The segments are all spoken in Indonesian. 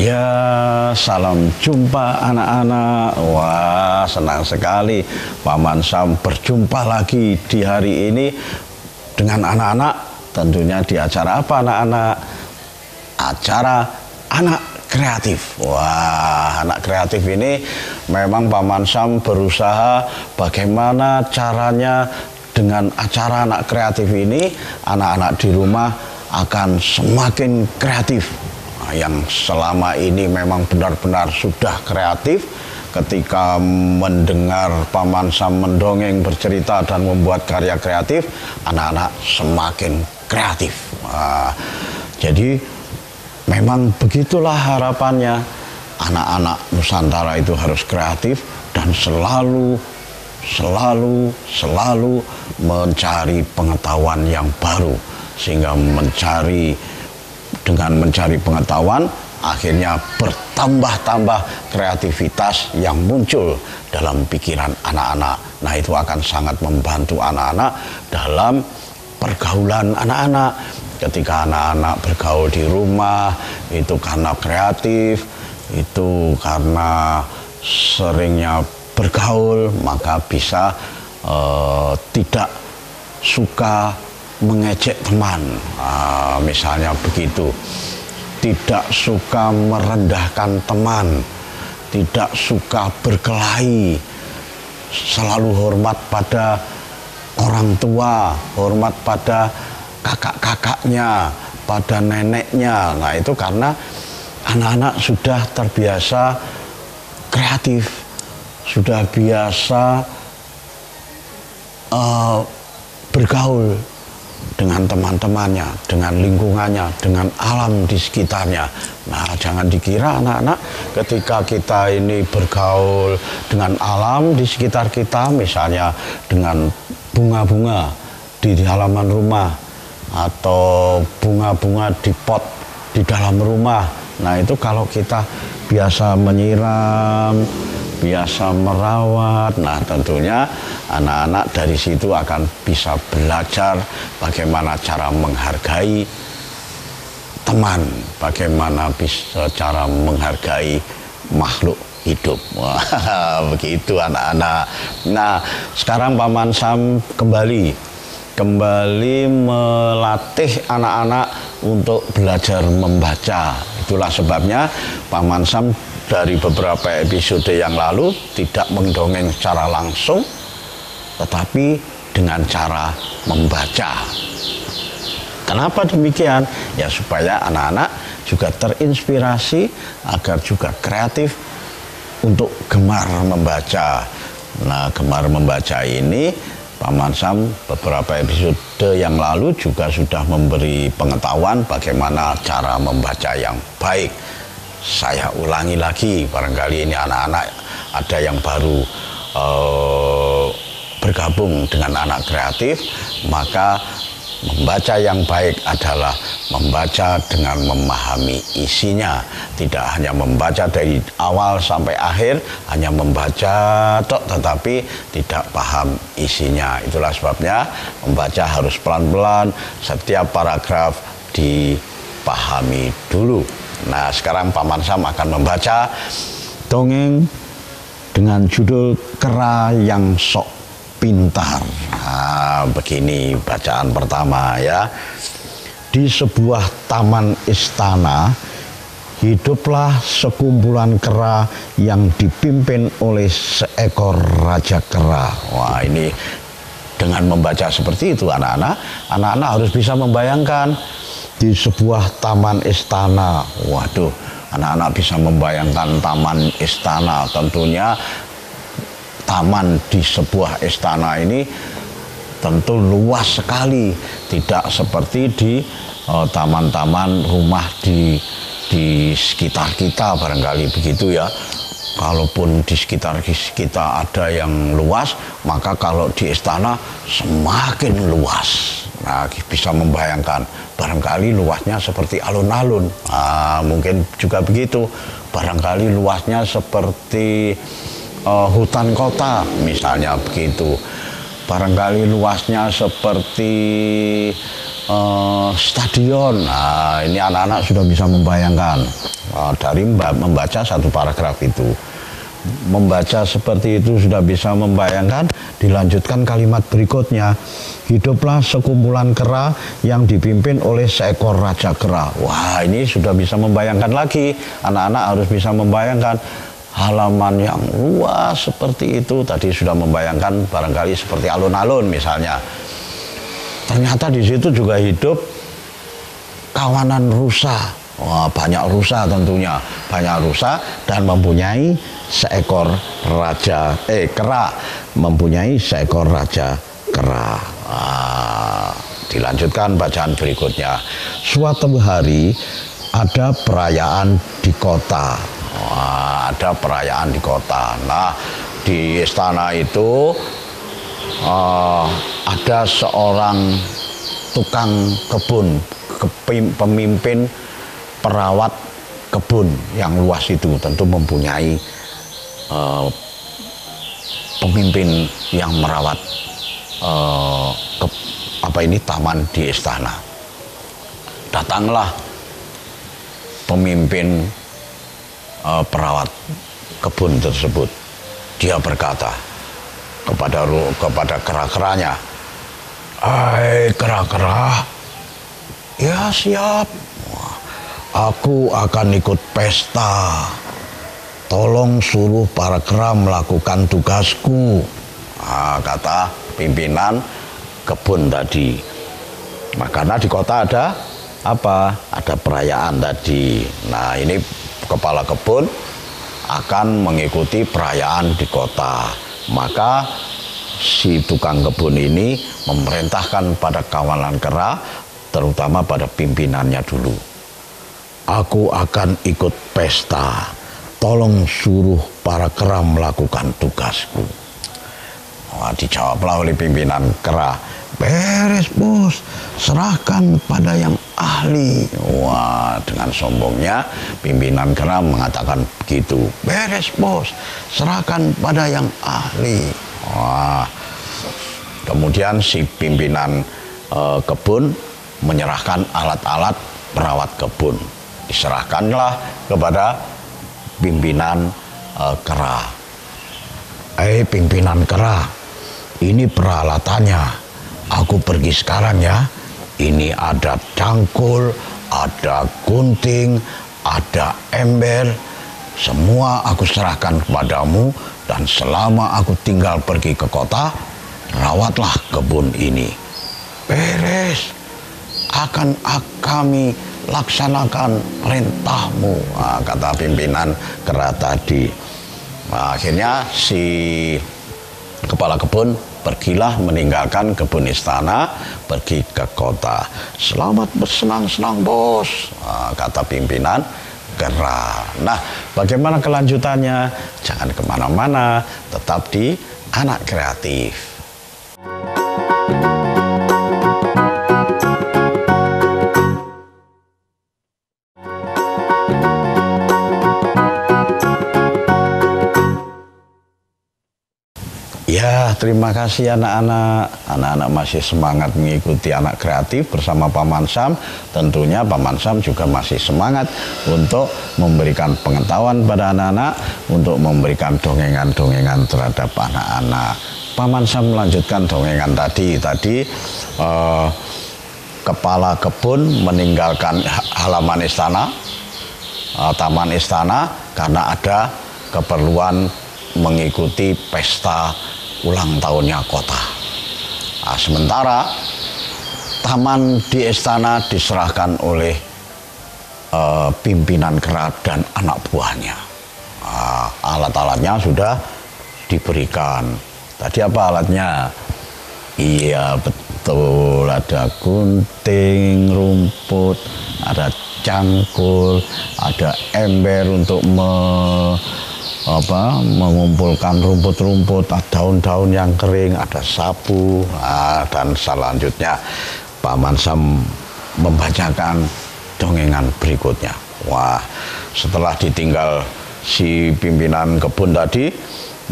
Ya, salam jumpa anak-anak. Wah, senang sekali Paman Sam berjumpa lagi di hari ini dengan anak-anak. Tentunya di acara apa anak-anak? Acara anak kreatif. Wah, anak kreatif ini memang Paman Sam berusaha bagaimana caranya dengan acara anak kreatif ini anak-anak di rumah akan semakin kreatif. Yang selama ini memang benar-benar sudah kreatif ketika mendengar Paman Sam mendongeng, bercerita dan membuat karya kreatif, anak-anak semakin kreatif. Jadi memang begitulah harapannya, anak-anak Nusantara itu harus kreatif dan selalu mencari pengetahuan yang baru, sehingga dengan mencari pengetahuan akhirnya bertambah-tambah kreativitas yang muncul dalam pikiran anak-anak. Nah, itu akan sangat membantu anak-anak dalam pergaulan anak-anak. Ketika anak-anak bergaul di rumah itu karena kreatif, itu karena seringnya bergaul, maka bisa tidak suka mengejek teman, misalnya begitu, tidak suka merendahkan teman, tidak suka berkelahi, selalu hormat pada orang tua, hormat pada kakak-kakaknya, pada neneknya. Nah, itu karena anak-anak sudah terbiasa kreatif, sudah biasa bergaul dengan teman-temannya, dengan lingkungannya, dengan alam di sekitarnya. Nah, jangan dikira anak-anak ketika kita ini bergaul dengan alam di sekitar kita, misalnya dengan bunga-bunga di halaman rumah atau bunga-bunga di pot di dalam rumah. Nah, itu kalau kita biasa menyiram, biasa merawat, nah tentunya anak-anak dari situ akan bisa belajar bagaimana cara menghargai teman, bagaimana bisa cara menghargai makhluk hidup. Wah, begitu anak-anak. Nah, sekarang Paman Sam kembali melatih anak-anak untuk belajar membaca. Itulah sebabnya Paman Sam dari beberapa episode yang lalu tidak mendongeng secara langsung, tetapi dengan cara membaca. Kenapa demikian? Ya, supaya anak-anak juga terinspirasi agar juga kreatif untuk gemar membaca. Nah, gemar membaca ini Paman Sam beberapa episode yang lalu juga sudah memberi pengetahuan bagaimana cara membaca yang baik. Saya ulangi lagi, barangkali ini anak-anak ada yang baru bergabung dengan anak kreatif, maka membaca yang baik adalah membaca dengan memahami isinya. Tidak hanya membaca dari awal sampai akhir, hanya membaca tetapi tidak paham isinya. Itulah sebabnya membaca harus pelan-pelan, setiap paragraf dipahami dulu. Nah, sekarang Paman Sam akan membaca dongeng dengan judul Kera yang Sok Pintar. Nah, begini bacaan pertama ya. Di sebuah taman istana, hiduplah sekumpulan kera yang dipimpin oleh seekor raja kera. Wah, ini dengan membaca seperti itu anak-anak harus bisa membayangkan di sebuah taman istana. Waduh, anak-anak bisa membayangkan taman istana. Tentunya taman di sebuah istana ini tentu luas sekali, tidak seperti di taman-taman rumah di sekitar kita, barangkali begitu ya. Kalaupun di sekitar kita ada yang luas, maka kalau di istana semakin luas. Nah, bisa membayangkan barangkali luasnya seperti alun-alun. Nah, mungkin juga begitu. Barangkali luasnya seperti hutan kota, misalnya begitu. Barangkali luasnya seperti stadion. Nah, ini anak-anak sudah bisa membayangkan dari membaca satu paragraf itu. Membaca seperti itu sudah bisa membayangkan, dilanjutkan kalimat berikutnya. Hiduplah sekumpulan kera yang dipimpin oleh seekor raja kera. Wah, ini sudah bisa membayangkan lagi. Anak-anak harus bisa membayangkan halaman yang luas seperti itu. Tadi sudah membayangkan barangkali seperti alun-alun misalnya. Ternyata di situ juga hidup kawanan rusa. Wah, banyak rusa tentunya, banyak rusa dan mempunyai seekor raja kera, mempunyai seekor raja kera. Dilanjutkan bacaan berikutnya. Suatu hari ada perayaan di kota. Ada perayaan di kota. Nah, di istana itu ada seorang tukang kebun, pemimpin perawat kebun yang luas itu, tentu mempunyai pemimpin yang merawat taman di istana. Datanglah pemimpin perawat kebun tersebut. Dia berkata kepada kera-keranya, "Hai kera-kera, ya siap. Aku akan ikut pesta. Tolong suruh para kera melakukan tugasku." Kata pimpinan kebun tadi. Nah, karena di kota ada apa? Ada perayaan tadi. Nah, ini kepala kebun akan mengikuti perayaan di kota. Maka si tukang kebun ini memerintahkan pada kawanan kera, terutama pada pimpinannya dulu. "Aku akan ikut pesta. Tolong suruh para kera melakukan tugasku." Dijawablah oleh pimpinan kera, "Beres bos, serahkan pada yang ahli." Dengan sombongnya pimpinan kera mengatakan begitu. "Beres bos, serahkan pada yang ahli." Kemudian si pimpinan kebun menyerahkan alat-alat perawat kebun. Diserahkanlah kepada pimpinan kera. Pimpinan kera, ini peralatannya. Aku pergi sekarang ya. Ini ada cangkul, ada gunting, ada ember. Semua aku serahkan kepadamu, dan selama aku tinggal pergi ke kota, rawatlah kebun ini. Beres. Akan kami laksanakan perintahmu, kata pimpinan kera tadi. Akhirnya si kepala kebun pergilah meninggalkan kebun istana, pergi ke kota. "Selamat bersenang-senang bos," kata pimpinan kera. Nah, bagaimana kelanjutannya? Jangan kemana-mana, tetap di Anak Kreatif. Ya, terima kasih anak-anak. Anak-anak masih semangat mengikuti Anak Kreatif bersama Paman Sam. Tentunya Paman Sam juga masih semangat untuk memberikan pengetahuan pada anak-anak, untuk memberikan dongengan-dongengan terhadap anak-anak. Paman Sam melanjutkan dongengan tadi. Kepala kebun meninggalkan halaman istana, taman istana, karena ada keperluan mengikuti pesta ulang tahunnya kota. Sementara taman di istana diserahkan oleh pimpinan kera dan anak buahnya. Alat-alatnya sudah diberikan. Tadi apa alatnya? Iya betul, ada gunting, rumput, ada cangkul, ada ember untuk mengumpulkan rumput-rumput, daun-daun yang kering, ada sapu, dan selanjutnya Paman Sam membacakan dongengan berikutnya. Setelah ditinggal si pimpinan kebun tadi,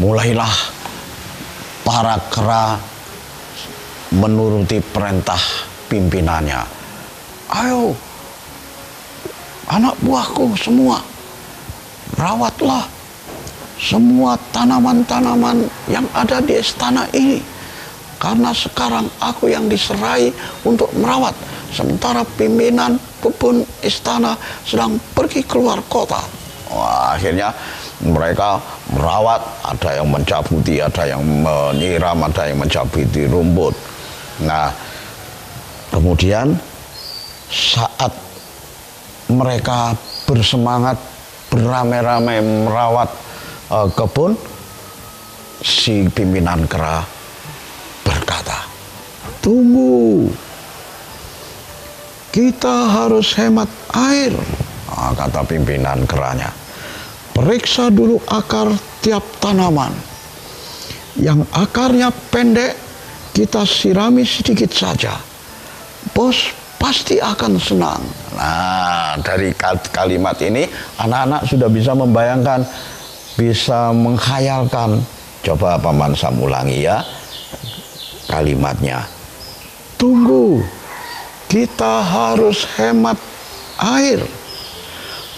mulailah para kera menuruti perintah pimpinannya, ayo anak buahku semua, rawatlah semua tanaman-tanaman yang ada di istana ini, karena sekarang aku yang diserai untuk merawat, sementara pimpinan kebun istana sedang pergi keluar kota. Wah, akhirnya mereka merawat, ada yang mencabuti, ada yang menyiram, ada yang mencabuti rumput. Nah, kemudian saat mereka bersemangat beramai-ramai merawat kebun, si pimpinan kera berkata, "Tunggu, kita harus hemat air." Nah, kata pimpinan keranya, "Periksa dulu akar tiap tanaman. Yang akarnya pendek, kita sirami sedikit saja. Bos pasti akan senang." Nah, dari kalimat ini anak-anak sudah bisa membayangkan, bisa menghayalkan. Coba Paman Sam ulangi ya kalimatnya. Tunggu, kita harus hemat air.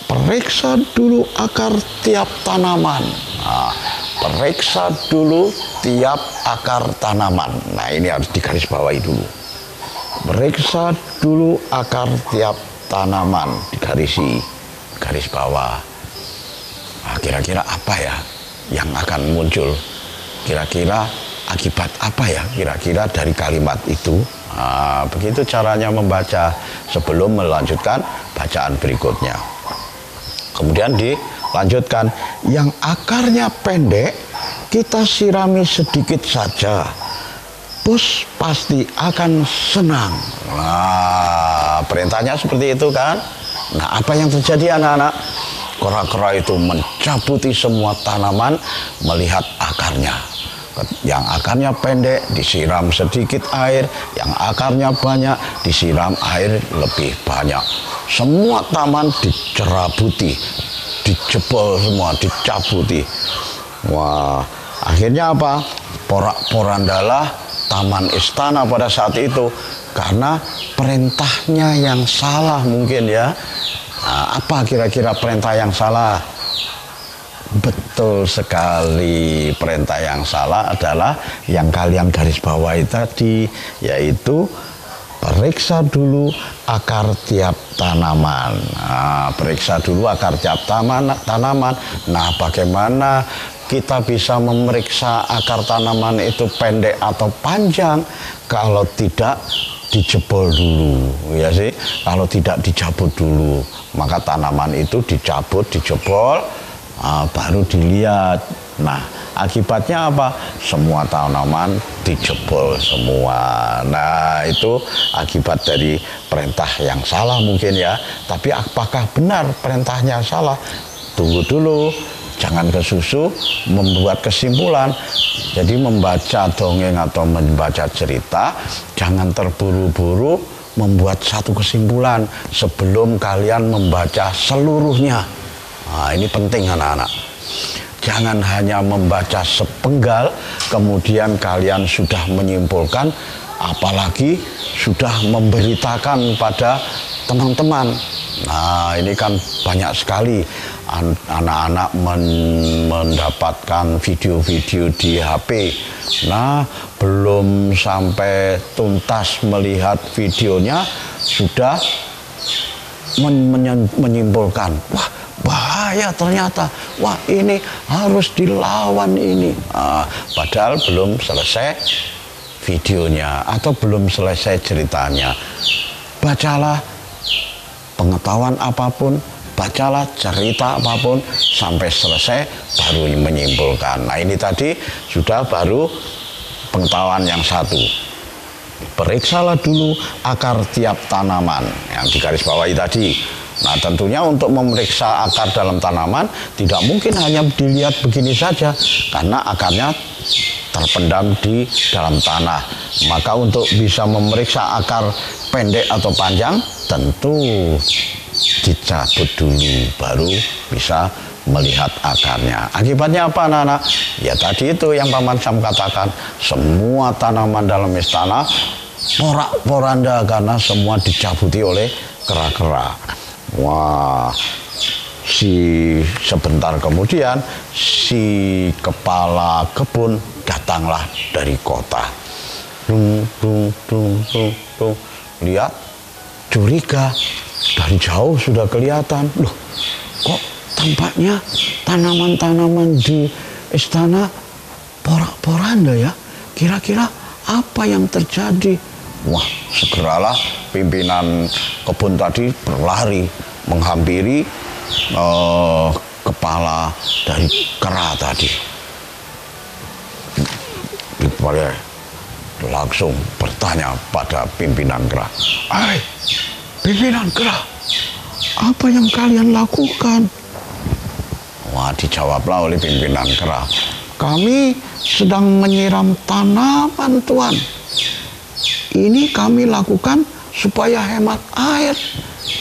Periksa dulu akar tiap tanaman. Nah, periksa dulu tiap akar tanaman. Nah, ini harus digarisbawahi dulu. Periksa dulu akar tiap tanaman, digarisi, garis bawah. Nah, kira-kira apa ya yang akan muncul? Kira-kira akibat apa ya kira-kira dari kalimat itu? Nah, begitu caranya membaca sebelum melanjutkan bacaan berikutnya. Kemudian dilanjutkan, yang akarnya pendek kita sirami sedikit saja. Bos pasti akan senang. Nah, perintahnya seperti itu kan? Nah, apa yang terjadi anak-anak? Kera-kera itu mencabuti semua tanaman melihat akarnya. Yang akarnya pendek disiram sedikit air, yang akarnya banyak disiram air lebih banyak. Semua taman dicerabuti, dijebol semua, dicabuti. Wah, akhirnya apa? Porak-porandalah taman istana pada saat itu karena perintahnya yang salah mungkin ya. Nah, apa kira-kira perintah yang salah? Betul sekali, perintah yang salah adalah yang kalian garis bawahi tadi, yaitu periksa dulu akar tiap tanaman. Nah, periksa dulu akar tiap tanaman. Nah, bagaimana kita bisa memeriksa akar tanaman itu pendek atau panjang kalau tidak dijebol dulu, ya sih? Kalau tidak dicabut dulu, maka tanaman itu dicabut, dijebol, baru dilihat. Nah, akibatnya apa? Semua tanaman dijebol semua. Nah, itu akibat dari perintah yang salah mungkin ya. Tapi apakah benar perintahnya salah? Tunggu dulu, jangan kesusu membuat kesimpulan. Jadi membaca dongeng atau membaca cerita, jangan terburu-buru membuat satu kesimpulan sebelum kalian membaca seluruhnya. Nah, ini penting anak-anak. Jangan hanya membaca sepenggal, kemudian kalian sudah menyimpulkan, apalagi sudah memberitakan pada teman-teman. Nah, ini kan banyak sekali anak-anak mendapatkan video-video di HP. Nah, belum sampai tuntas melihat videonya, sudah menyimpulkan, wah bahaya ternyata, wah ini harus dilawan ini. Padahal belum selesai videonya atau belum selesai ceritanya. Bacalah pengetahuan apapun, bacalah cerita apapun sampai selesai baru menyimpulkan. Nah, ini tadi sudah baru pengetahuan yang satu. Periksalah dulu akar tiap tanaman yang digarisbawahi tadi. Nah, tentunya untuk memeriksa akar dalam tanaman tidak mungkin hanya dilihat begini saja karena akarnya terpendam di dalam tanah. Maka untuk bisa memeriksa akar pendek atau panjang tentu dicabut dulu baru bisa melihat akarnya. Akibatnya apa anak-anak? Ya tadi itu yang Paman Sam katakan, semua tanaman dalam istana porak-poranda karena semua dicabuti oleh kera-kera. Wah, sebentar kemudian si kepala kebun datanglah dari kota. Lihat, curiga, dari jauh sudah kelihatan. Loh, kok tampaknya tanaman-tanaman di istana porak-poranda ya? Kira-kira apa yang terjadi? Wah, segeralah pimpinan kebun tadi berlari menghampiri kepala dari kera tadi. Dia langsung bertanya pada pimpinan kera, "Hai, pimpinan kera, apa yang kalian lakukan?" Wah, dijawablah oleh pimpinan kera, "Kami sedang menyiram tanaman, Tuan. Ini kami lakukan supaya hemat air."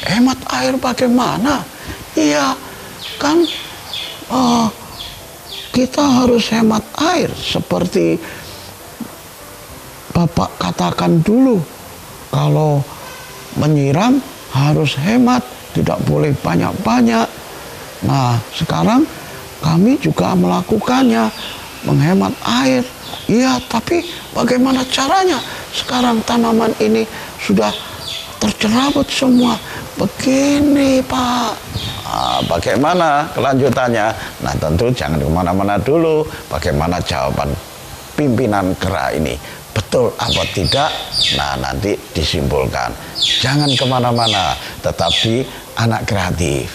"Hemat air bagaimana?" "Iya, kan kita harus hemat air seperti Bapak katakan dulu. Kalau menyiram harus hemat, tidak boleh banyak-banyak. Nah, sekarang kami juga melakukannya, menghemat air." "Iya, tapi bagaimana caranya? Sekarang tanaman ini sudah tercerabut semua." "Begini, Pak." Bagaimana kelanjutannya? Nah, tentu jangan kemana-mana dulu. Bagaimana jawaban pimpinan kera ini? Betul apa tidak? Nah, nanti disimpulkan. Jangan kemana-mana, tetapi anak kreatif.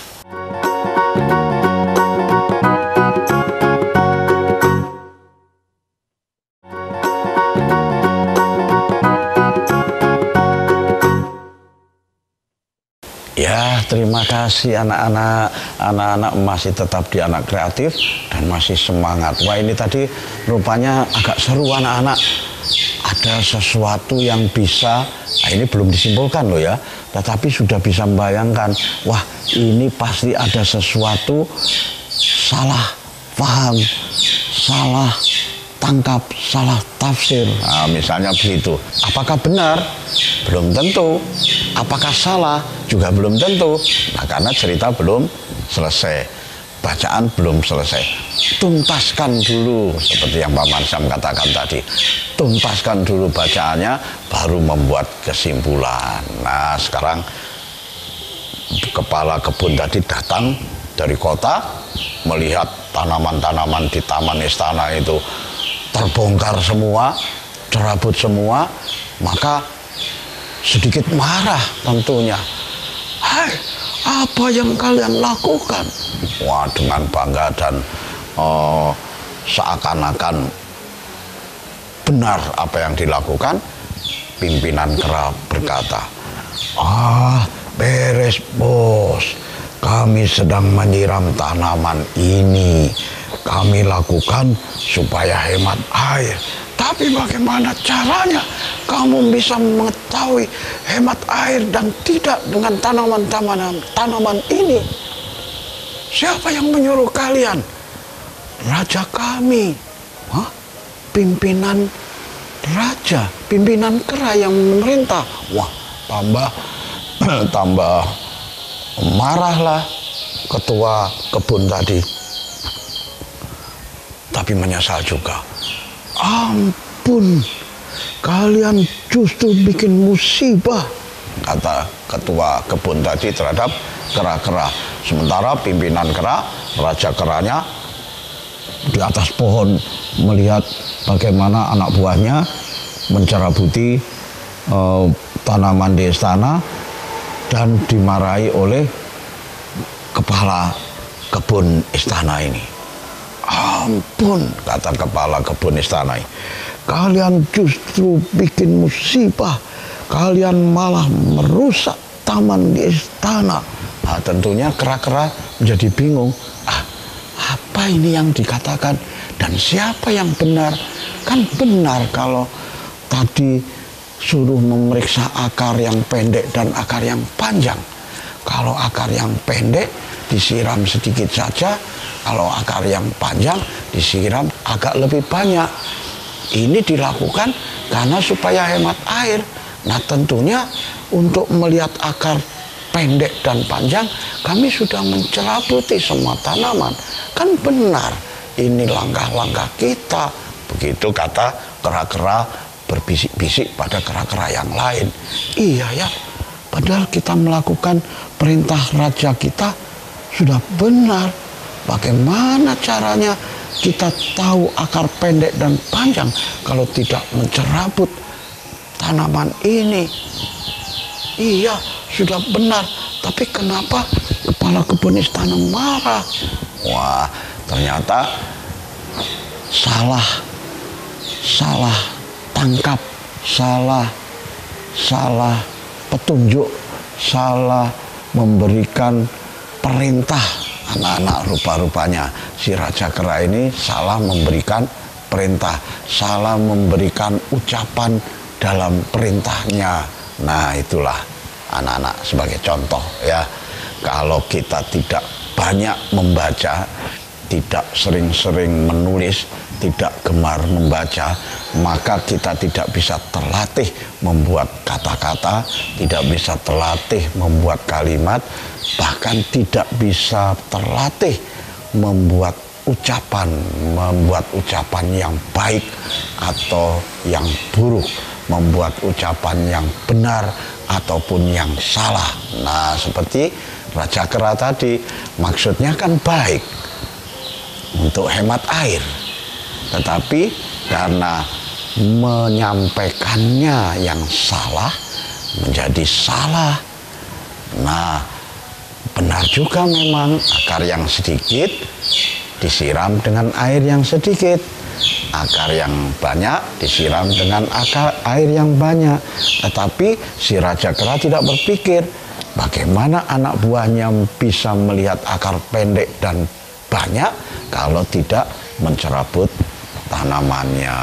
Ya, terima kasih anak-anak masih tetap di anak kreatif dan masih semangat. Wah, ini tadi rupanya agak seru anak-anak. Ada sesuatu yang bisa, ini belum disimpulkan loh ya, tetapi sudah bisa membayangkan, wah ini pasti ada sesuatu salah paham, salah tangkap, salah tafsir. Nah, misalnya begitu. Apakah benar? Belum tentu. Apakah salah? Juga belum tentu. Nah, karena cerita belum selesai, bacaan belum selesai. Tuntaskan dulu, seperti yang Pak Marsam katakan tadi. Tuntaskan dulu bacaannya, baru membuat kesimpulan. Nah, sekarang kepala kebun tadi datang dari kota, melihat tanaman-tanaman di taman istana itu terbongkar semua, cerabut semua, maka sedikit marah tentunya. "Hai, apa yang kalian lakukan?" Wah, dengan bangga dan seakan-akan benar apa yang dilakukan, pimpinan kera berkata, beres bos, kami sedang menyiram tanaman ini. Kami lakukan supaya hemat air. Tapi bagaimana caranya kamu bisa mengetahui hemat air dan tidak dengan tanaman ini? Siapa yang menyuruh kalian? Raja kami. Hah? Pimpinan raja, pimpinan kera yang memerintah. Wah, tambah marahlah ketua kebun tadi. Tapi menyesal juga. "Ampun, kalian justru bikin musibah," kata ketua kebun tadi terhadap kera-kera. Sementara pimpinan kera, raja keranya di atas pohon melihat bagaimana anak buahnya mencerabuti tanaman di istana dan dimarahi oleh kepala kebun istana ini. "Ampun," kata kepala kebun istana ini, "kalian justru bikin musibah. Kalian malah merusak taman di istana." Nah, tentunya kera-kera menjadi bingung. Apa ini yang dikatakan dan siapa yang benar? Kan benar kalau tadi suruh memeriksa akar yang pendek dan akar yang panjang. Kalau akar yang pendek disiram sedikit saja, kalau akar yang panjang disiram agak lebih banyak. Ini dilakukan karena supaya hemat air. Nah tentunya untuk melihat akar pendek dan panjang, kami sudah mencerabuti semua tanaman. Kan benar, ini langkah-langkah kita. Begitu kata kera-kera berbisik-bisik pada kera-kera yang lain. Iya ya, padahal kita melakukan perintah raja kita sudah benar. Bagaimana caranya kita tahu akar pendek dan panjang kalau tidak mencerabut tanaman ini? Iya, sudah benar. Tapi kenapa kepala kebun istana marah? Wah, ternyata salah tangkap, salah petunjuk, salah memberikan perintah. Anak-anak, rupa-rupanya si Raja Kera ini salah memberikan perintah, salah memberikan ucapan dalam perintahnya. Nah itulah anak-anak sebagai contoh ya, kalau kita tidak banyak membaca, tidak sering-sering menulis, tidak gemar membaca, maka kita tidak bisa terlatih membuat kata-kata, tidak bisa terlatih membuat kalimat, bahkan tidak bisa terlatih membuat ucapan yang baik atau yang buruk, membuat ucapan yang benar ataupun yang salah. Nah seperti Raja Kera tadi, maksudnya kan baik untuk hemat air, tetapi karena menyampaikannya yang salah menjadi salah. Nah benar juga memang, akar yang sedikit disiram dengan air yang sedikit, akar yang banyak disiram dengan air yang banyak. Tetapi si Raja Kera tidak berpikir bagaimana anak buahnya bisa melihat akar pendek dan banyak kalau tidak mencerabut tanamannya.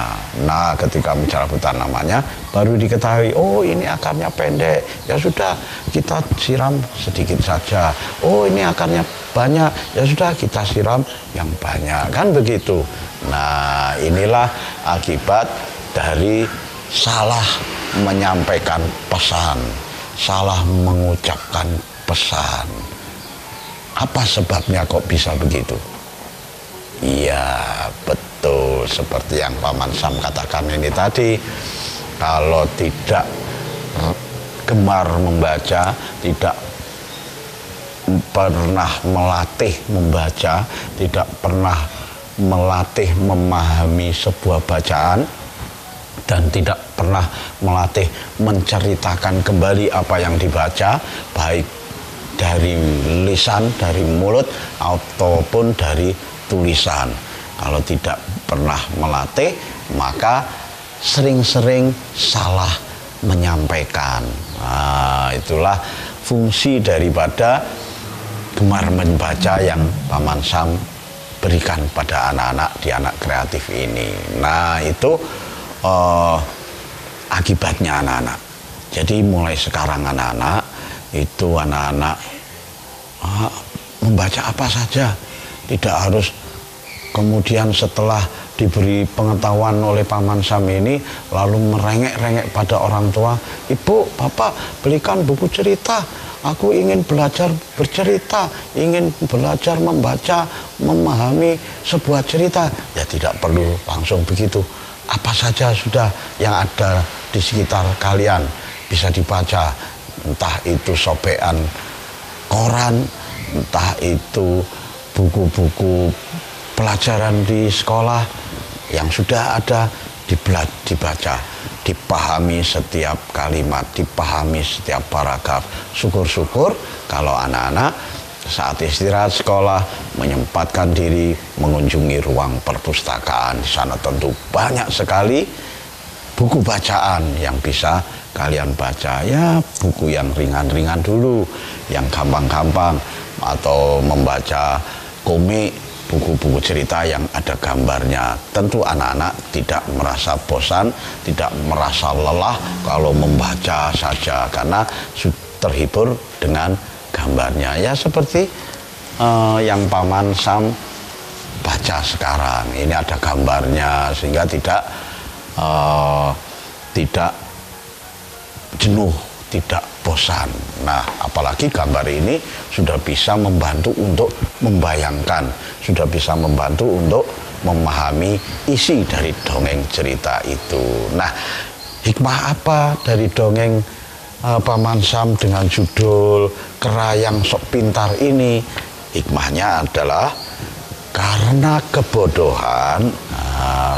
Nah ketika mencerabut tanamannya baru diketahui, oh ini akarnya pendek, ya sudah kita siram sedikit saja. Oh ini akarnya banyak, ya sudah kita siram yang banyak, kan begitu. Nah inilah akibat dari salah menyampaikan pesan, salah mengucapkan pesan. Apa sebabnya kok bisa begitu? Iya betul, seperti yang Paman Sam katakan ini tadi. Kalau tidak gemar membaca, tidak pernah melatih membaca, tidak pernah melatih memahami sebuah bacaan, dan tidak pernah melatih menceritakan kembali apa yang dibaca, baik dari lisan, dari mulut, ataupun dari tulisan. Kalau tidak pernah melatih, maka sering-sering salah menyampaikan. Nah, itulah fungsi daripada gemar membaca yang Paman Sam berikan pada anak-anak di Anak Kreatif ini. Nah, itu akibatnya anak-anak. Jadi mulai sekarang anak-anak membaca apa saja, tidak harus kemudian setelah diberi pengetahuan oleh Paman Sam ini lalu merengek-rengek pada orang tua, ibu, bapak belikan buku cerita, aku ingin belajar bercerita, ingin belajar membaca, memahami sebuah cerita. Ya tidak perlu langsung begitu, apa saja sudah yang ada di sekitar kalian bisa dibaca, entah itu sobekan koran, entah itu buku-buku pelajaran di sekolah yang sudah ada, dibaca, dipahami setiap kalimat, dipahami setiap paragraf. Syukur-syukur kalau anak-anak saat istirahat sekolah menyempatkan diri mengunjungi ruang perpustakaan. Di sana tentu banyak sekali buku bacaan yang bisa kalian baca. Ya buku yang ringan-ringan dulu, yang gampang-gampang, atau membaca komik, buku-buku cerita yang ada gambarnya. Tentu anak-anak tidak merasa bosan, tidak merasa lelah kalau membaca saja, karena terhibur dengan gambarnya. Ya seperti yang Paman Sam baca sekarang ini, ada gambarnya sehingga tidak jenuh, tidak bosan. Nah, apalagi gambar ini sudah bisa membantu untuk membayangkan, sudah bisa membantu untuk memahami isi dari dongeng cerita itu. Nah, hikmah apa dari dongeng Paman Sam dengan judul Kera yang Sok Pintar ini? Hikmahnya adalah karena kebodohan,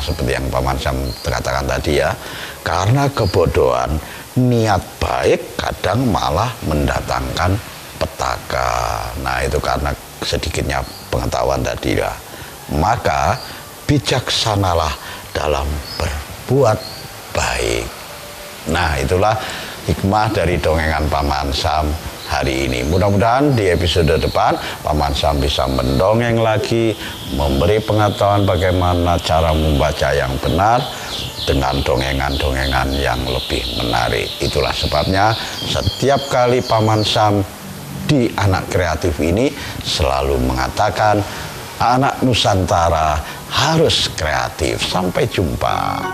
seperti yang Paman Sam katakan tadi ya, karena kebodohan niat baik kadang malah mendatangkan petaka. Nah, itu karena sedikitnya pengetahuan tadi ya. Maka bijaksanalah dalam berbuat baik. Nah, itulah hikmah dari dongengan Paman Sam hari ini. Mudah-mudahan di episode depan Paman Sam bisa mendongeng lagi, memberi pengetahuan bagaimana cara membaca yang benar dengan dongengan-dongengan yang lebih menarik. Itulah sebabnya setiap kali Paman Sam di Anak Kreatif ini selalu mengatakan anak Nusantara harus kreatif. Sampai jumpa.